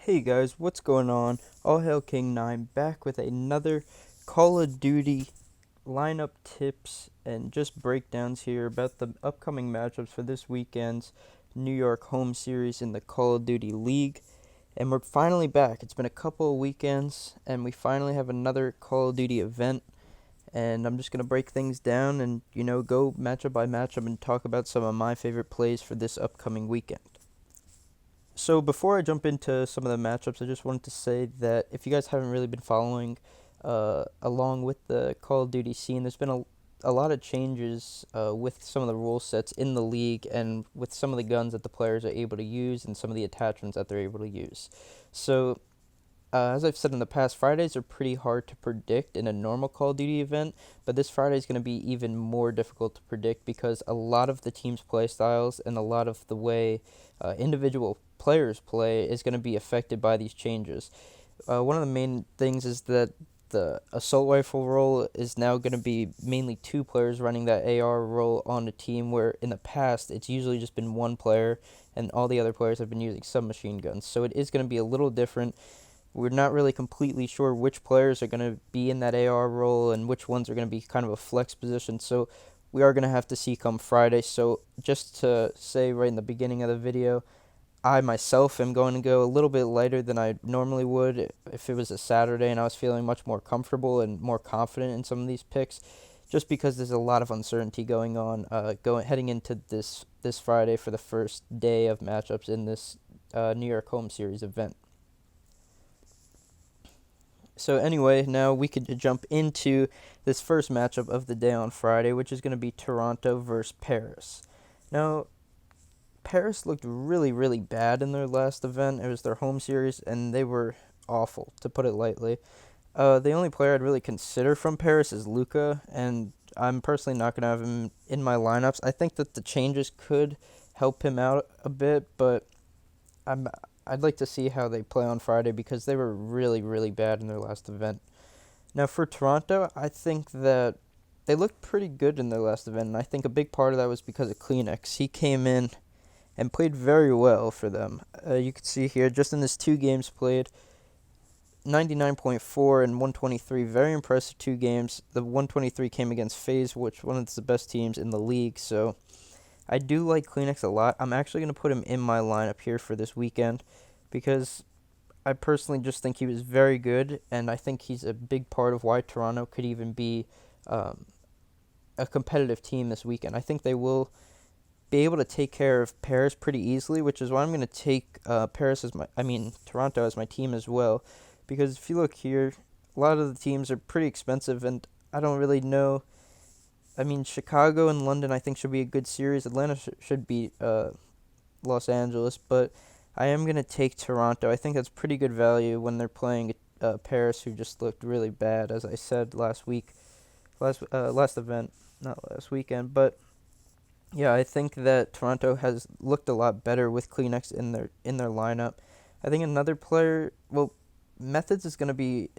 Hey guys, what's going on? All Hail King 9 back with another Call of Duty lineup tips and just breakdowns here about the upcoming matchups for this weekend's New York home series in the Call of Duty League. And we're finally back. It's been a couple of weekends and we finally have another Call of Duty event. And I'm just going to break things down and, go matchup by matchup and talk about some of my favorite plays for this upcoming weekend. So before I jump into some of the matchups, I just wanted to say that if you guys haven't really been following along with the Call of Duty scene, there's been a lot of changes with some of the rule sets in the league and with some of the guns that the players are able to use and some of the attachments that they're able to use. So as I've said in the past, Fridays are pretty hard to predict in a normal Call of Duty event, but this Friday is going to be even more difficult to predict because a lot of the team's play styles and a lot of the way individual players play is going to be affected by these changes. One of the main things is that the assault rifle role is now going to be mainly two players running that AR role on a team, where in the past it's usually just been one player and all the other players have been using submachine guns. So it is going to be a little different. We're not really completely sure which players are going to be in that AR role and which ones are going to be kind of a flex position. So we are going to have to see come Friday. So just to say right in the beginning of the video, I myself am going to go a little bit lighter than I normally would if it was a Saturday and I was feeling much more comfortable and more confident in some of these picks, just because there's a lot of uncertainty going on heading into this Friday for the first day of matchups in this New York home series event. So anyway, now we could jump into this first matchup of the day on Friday, which is going to be Toronto versus Paris. Now, Paris looked really, really bad in their last event. It was their home series, and they were awful, to put it lightly. The only player I'd really consider from Paris is Luka, and I'm personally not going to have him in my lineups. I think that the changes could help him out a bit, but I'm I'd like to see how they play on Friday because they were really, really bad in their last event. Now, for Toronto, I think that they looked pretty good in their last event, and I think a big part of that was because of Kleenex. He came in and played very well for them. You can see here, just in his two games played, 99.4 and 123. Very impressive two games. The 123 came against FaZe, which one of the best teams in the league, so I do like Kleenex a lot. I'm actually going to put him in my lineup here for this weekend because I personally just think he was very good, and I think he's a big part of why Toronto could even be um, a competitive team this weekend. I think they will be able to take care of Paris pretty easily, which is why I'm going to take Toronto as my team as well, because if you look here, a lot of the teams are pretty expensive, and I don't really know. I mean, Chicago and London I think should be a good series. Atlanta should beat Los Angeles, but I am going to take Toronto. I think that's pretty good value when they're playing Paris, who just looked really bad, as I said last event, not last weekend. But yeah, I think that Toronto has looked a lot better with Kleenex in their lineup. I think another player, well, Methods is gonna be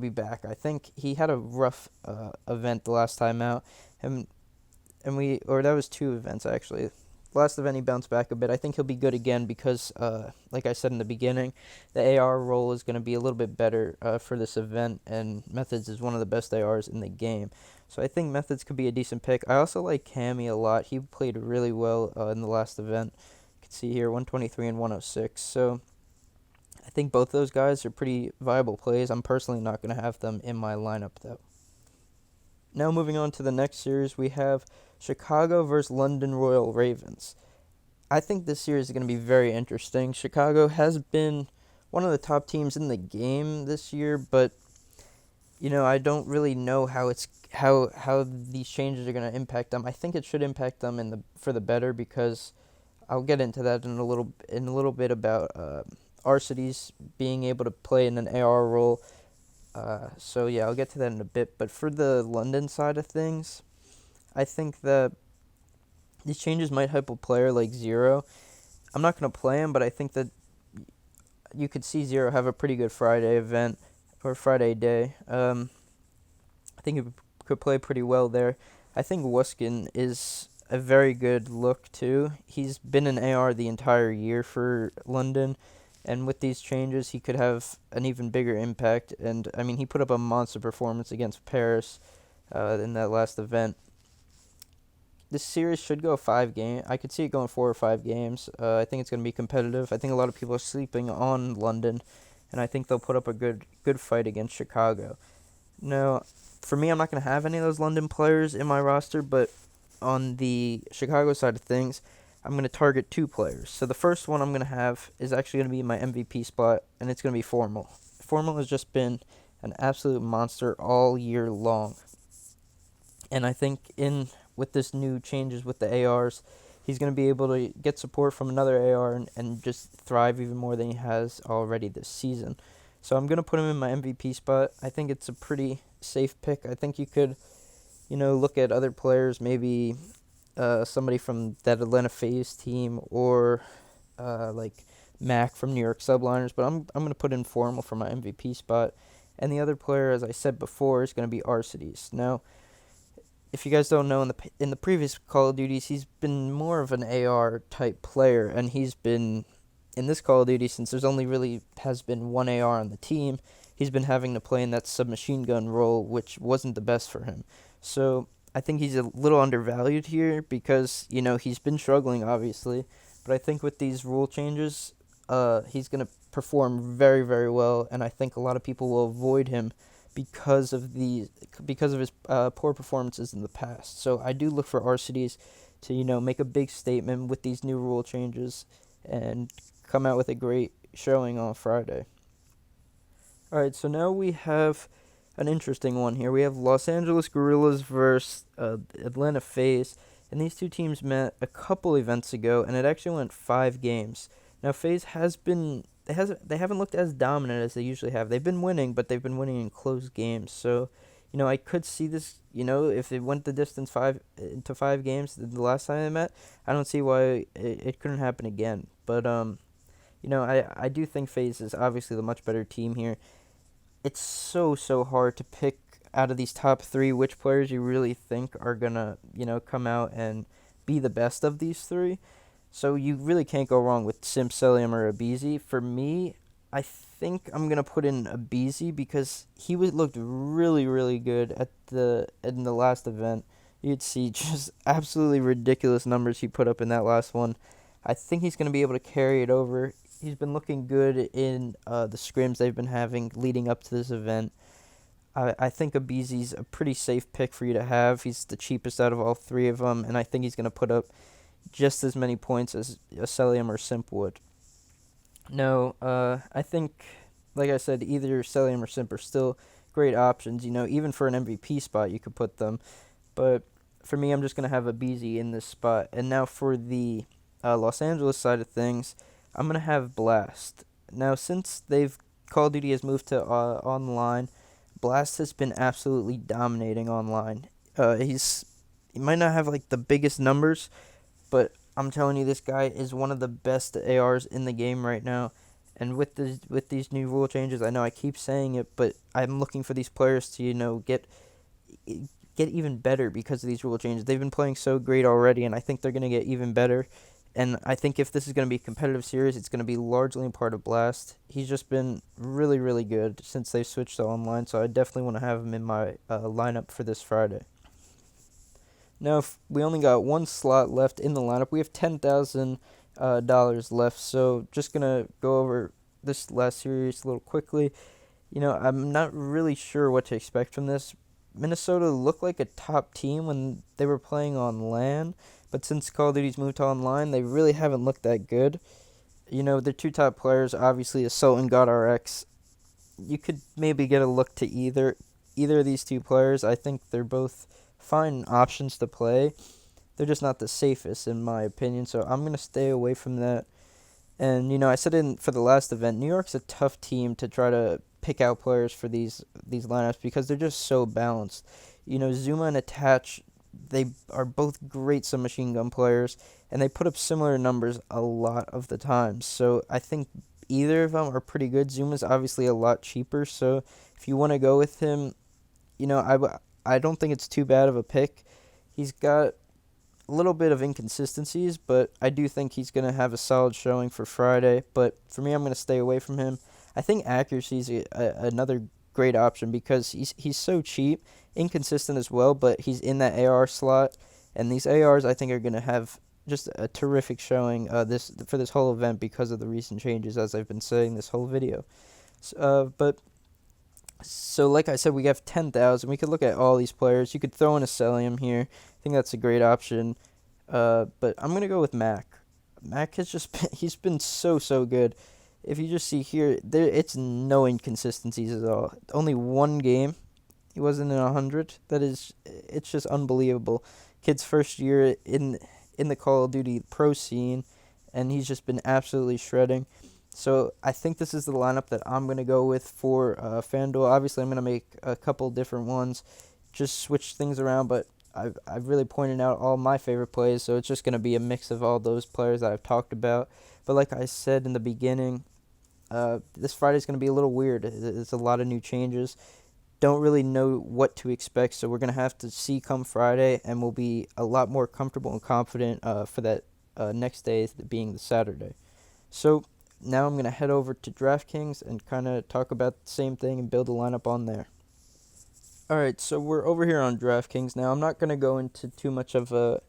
back. I think he had a rough event the last time out, and that was two events actually. Last event he bounced back a bit. I think he'll be good again because, like I said in the beginning, the AR role is going to be a little bit better for this event, and Methods is one of the best ARs in the game. So I think Methods could be a decent pick. I also like Cammy a lot. He played really well in the last event. You can see here 123 and 106. So I think both those guys are pretty viable plays. I'm personally not going to have them in my lineup though. Now moving on to the next series, we have Chicago versus London Royal Ravens. I think this series is going to be very interesting. Chicago has been one of the top teams in the game this year, but I don't really know how these changes are going to impact them. I think it should impact them for the better, because I'll get into that in a little bit about Arcides being able to play in an AR role. So yeah, I'll get to that in a bit. But for the London side of things, I think that these changes might help a player like Zero. I'm not going to play him, but I think that you could see Zero have a pretty good Friday event or Friday day. I think he could play pretty well there. I think Wuskin is a very good look too. He's been an AR the entire year for London, And with these changes, he could have an even bigger impact. And I mean, he put up a monster performance against Paris in that last event. This series should go 5 game. I could see it going 4 or 5 games. I think it's going to be competitive. I think a lot of people are sleeping on London, and I think they'll put up a good fight against Chicago. Now, for me, I'm not going to have any of those London players in my roster, but on the Chicago side of things, I'm going to target 2 players. So the first one I'm going to have is actually going to be my MVP spot, and it's going to be Formal. Formal has just been an absolute monster all year long. And I think with this new changes with the ARs, he's going to be able to get support from another AR and just thrive even more than he has already this season. So I'm going to put him in my MVP spot. I think it's a pretty safe pick. I think you could, look at other players, maybe somebody from that Atlanta FaZe team or like Mac from New York Subliners, but I'm going to put in Formal for my MVP spot. And the other player, as I said before, is going to be Arcides. Now, if you guys don't know, in the previous Call of Duties, he's been more of an AR type player, and he's been in this Call of Duty, since there's only really has been one AR on the team, he's been having to play in that submachine gun role, which wasn't the best for him. So I think he's a little undervalued here because he's been struggling, obviously, but I think with these rule changes, he's gonna perform very, very well, and I think a lot of people will avoid him because of his poor performances in the past. So I do look for Arcides to make a big statement with these new rule changes and come out with a great showing on Friday. All right, so now we have an interesting one here. We have Los Angeles Guerrillas versus Atlanta FaZe, and these two teams met a couple events ago, and it actually went 5 games. Now FaZe they haven't looked as dominant as they usually have. They've been winning, but they've been winning in close games. So, I could see this. If it went the distance 5 games the last time they met, I don't see why it couldn't happen again. But I do think FaZe is obviously the much better team here. It's so hard to pick out of these top 3 which players you really think are gonna come out and be the best of these 3. So you really can't go wrong with Simp, Celium, or Abizi. For me, I think I'm gonna put in Abizi because he looked really, really good in the last event. You'd see just absolutely ridiculous numbers he put up in that last one. I think he's gonna be able to carry it over. He's been looking good in the scrims they've been having leading up to this event. I think Abizi's a pretty safe pick for you to have. He's the cheapest out of all 3 of them, and I think he's gonna put up just as many points as Celium or Simp would. No, I think, like I said, either Celium or Simp are still great options. Even for an MVP spot, you could put them. But for me, I'm just going to have Abizi in this spot. And now for the Los Angeles side of things, I'm going to have Blast. Now, since Call of Duty has moved to online, Blast has been absolutely dominating online. He might not have like the biggest numbers, but I'm telling you, this guy is one of the best ARs in the game right now. And with these new rule changes, I know I keep saying it, but I'm looking for these players to get even better because of these rule changes. They've been playing so great already, and I think they're going to get even better. And I think if this is going to be a competitive series, it's going to be largely a part of Blast. He's just been really, really good since they switched to online, so I definitely want to have him in my lineup for this Friday. Now, if we only got one slot left in the lineup, we have $10,000 left. So just gonna go over this last series a little quickly. I'm not really sure what to expect from this. Minnesota looked like a top team when they were playing on LAN, but since Call of Duty's moved to online, they really haven't looked that good. Their 2 top players, obviously Assault and GodRx. You could maybe get a look to either of these 2 players. I think they're both fine options to play. They're just not the safest in my opinion, so I'm going to stay away from that. And I said for the last event, New York's a tough team to try to pick out players for these lineups because they're just so balanced. Zuma and Attach, they are both great submachine gun players, and they put up similar numbers a lot of the time. So I think either of them are pretty good. Zuma's obviously a lot cheaper, so if you want to go with him, I don't think it's too bad of a pick. He's got a little bit of inconsistencies, but I do think he's going to have a solid showing for Friday. But for me, I'm going to stay away from him. I think accuracy is another great option because he's so cheap, inconsistent as well, but he's in that AR slot, and these ARs I think are going to have just a terrific showing this for this whole event because of the recent changes, as I've been saying this whole video. But so like I said, we have 10,000. We could look at all these players. You could throw in a Celium here. I think that's a great option. But I'm gonna go with Mac. Mac has just he's been so good. If you just see here, it's no inconsistencies at all. Only one game, he wasn't in 100. It's just unbelievable. Kid's first year in the Call of Duty pro scene, and he's just been absolutely shredding. So I think this is the lineup that I'm going to go with for FanDuel. Obviously, I'm going to make a couple different ones, just switch things around, but I've really pointed out all my favorite plays, so it's just going to be a mix of all those players that I've talked about. But like I said in the beginning, this Friday's going to be a little weird. There's a lot of new changes. Don't really know what to expect, so we're going to have to see come Friday, and we'll be a lot more comfortable and confident for that next day, being the Saturday. So now I'm going to head over to DraftKings and kind of talk about the same thing and build a lineup on there. Alright, so we're over here on DraftKings. Now I'm not going to go into too much of a,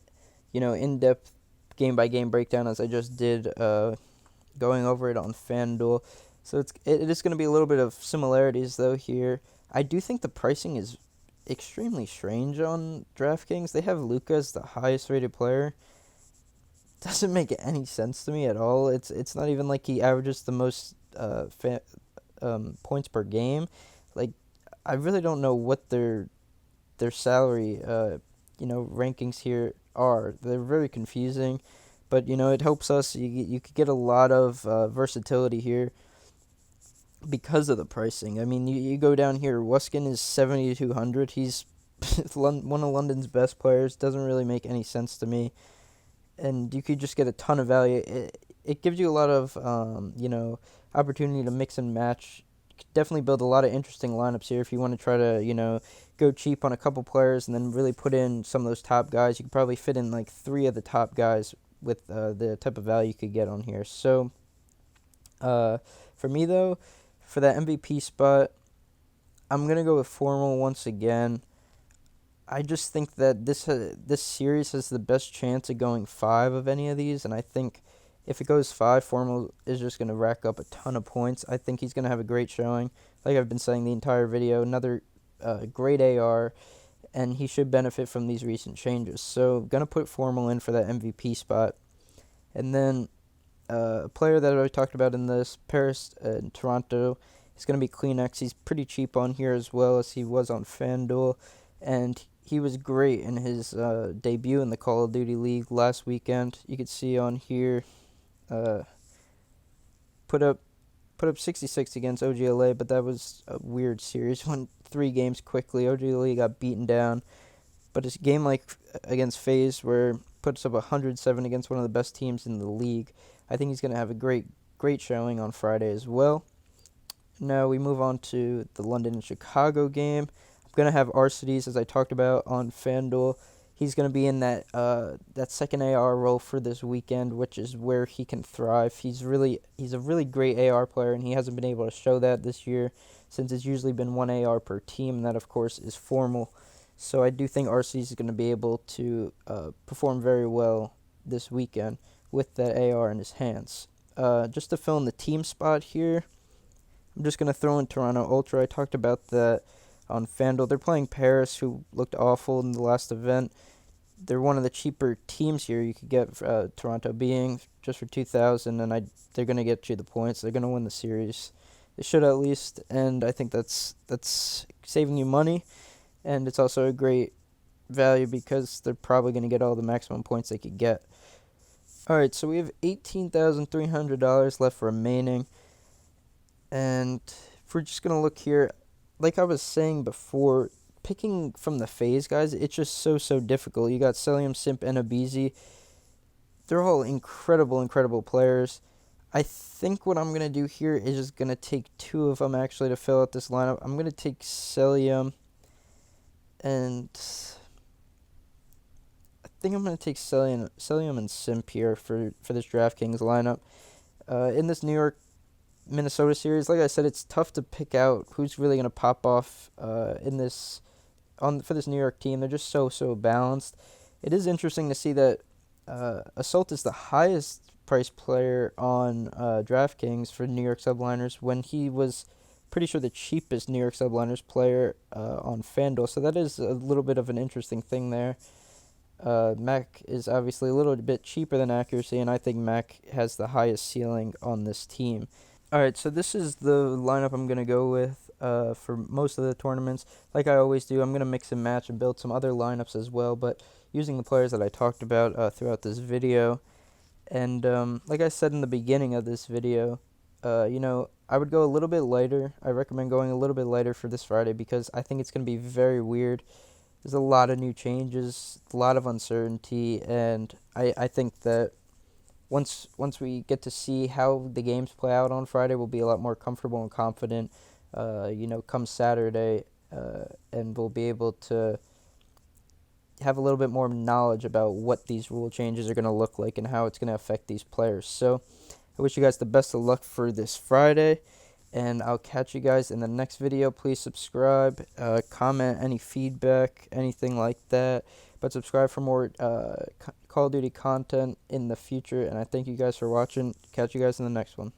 in-depth game-by-game breakdown as I just did going over it on FanDuel. So it is going to be a little bit of similarities, though, here. I do think the pricing is extremely strange on DraftKings. They have Luka as the highest-rated player. Doesn't make any sense to me at all. It's not even like he averages the most points per game. Like, I really don't know what their salary rankings here are. They're very confusing, but it helps us. You could get a lot of versatility here because of the pricing. I mean, you go down here. Wuskin is 7,200. He's one of London's best players. Doesn't really make any sense to me. And you could just get a ton of value. It gives you a lot of, opportunity to mix and match. You could definitely build a lot of interesting lineups here if you want to try to, go cheap on a couple players and then really put in some of those top guys. You could probably fit in like 3 of the top guys with the type of value you could get on here. So, for me, though, for that MVP spot, I'm going to go with Formal once again. I just think that this series has the best chance of going 5 of any of these, and I think if it goes 5, Formal is just going to rack up a ton of points. I think he's going to have a great showing, like I've been saying the entire video. Another great AR, and he should benefit from these recent changes. So, going to put Formal in for that MVP spot. And then a player that I talked about in this, Paris and Toronto, is going to be Kleenex. He's pretty cheap on here as well as he was on FanDuel, and he was great in his debut in the Call of Duty League last weekend. You could see on here, put up 66 against OGLA, but that was a weird series. Won 3 games quickly. OGLA got beaten down, but it's a game like against FaZe where puts up 107 against one of the best teams in the league. I think he's going to have a great showing on Friday as well. Now we move on to the London and Chicago game. Going to have Arcides, as I talked about on FanDuel. He's going to be in that second AR role for this weekend, which is where he can thrive. He's a really great AR player, and he hasn't been able to show that this year since it's usually been 1 AR per team, and that, of course, is Formal. So I do think Arcides is going to be able to perform very well this weekend with that AR in his hands. Just to fill in the team spot here, I'm just going to throw in Toronto Ultra. I talked about that on FanDuel. They're playing Paris, who looked awful in the last event. They're one of the cheaper teams here you could get, Toronto being, just for 2,000, and they're going to get you the points. They're going to win the series. They should at least, and I think that's saving you money, and it's also a great value because they're probably going to get all the maximum points they could get. Alright, so we have $18,300 left remaining, and if we're just going to look here, like I was saying before, picking from the FaZe guys, it's just so difficult. You got Celium, Simp, and Abizi. They're all incredible players. I think what I'm going to do here is just going to take 2 of them actually to fill out this lineup. I'm going to take Celium, and I think I'm going to take Celium and Simp here for this DraftKings lineup. In this New York Minnesota series, like I said, it's tough to pick out who's really going to pop off in this on for this New York team. They're just so balanced. It is interesting to see that Assault is the highest priced player on DraftKings for New York Subliners when he was pretty sure the cheapest New York Subliners player on FanDuel. So that is a little bit of an interesting thing there. Mac is obviously a little bit cheaper than Accuracy, and I think Mac has the highest ceiling on this team. All right, so this is the lineup I'm going to go with for most of the tournaments. Like I always do, I'm going to mix and match and build some other lineups as well, but using the players that I talked about throughout this video. And like I said in the beginning of this video, I would go a little bit lighter. I recommend going a little bit lighter for this Friday because I think it's going to be very weird. There's a lot of new changes, a lot of uncertainty, and I think that once we get to see how the games play out on Friday, we'll be a lot more comfortable and confident, come Saturday, and we'll be able to have a little bit more knowledge about what these rule changes are going to look like and how it's going to affect these players. So I wish you guys the best of luck for this Friday, and I'll catch you guys in the next video. Please subscribe, comment any feedback, anything like that. But subscribe for more Call of Duty content in the future, and I thank you guys for watching. Catch you guys in the next one.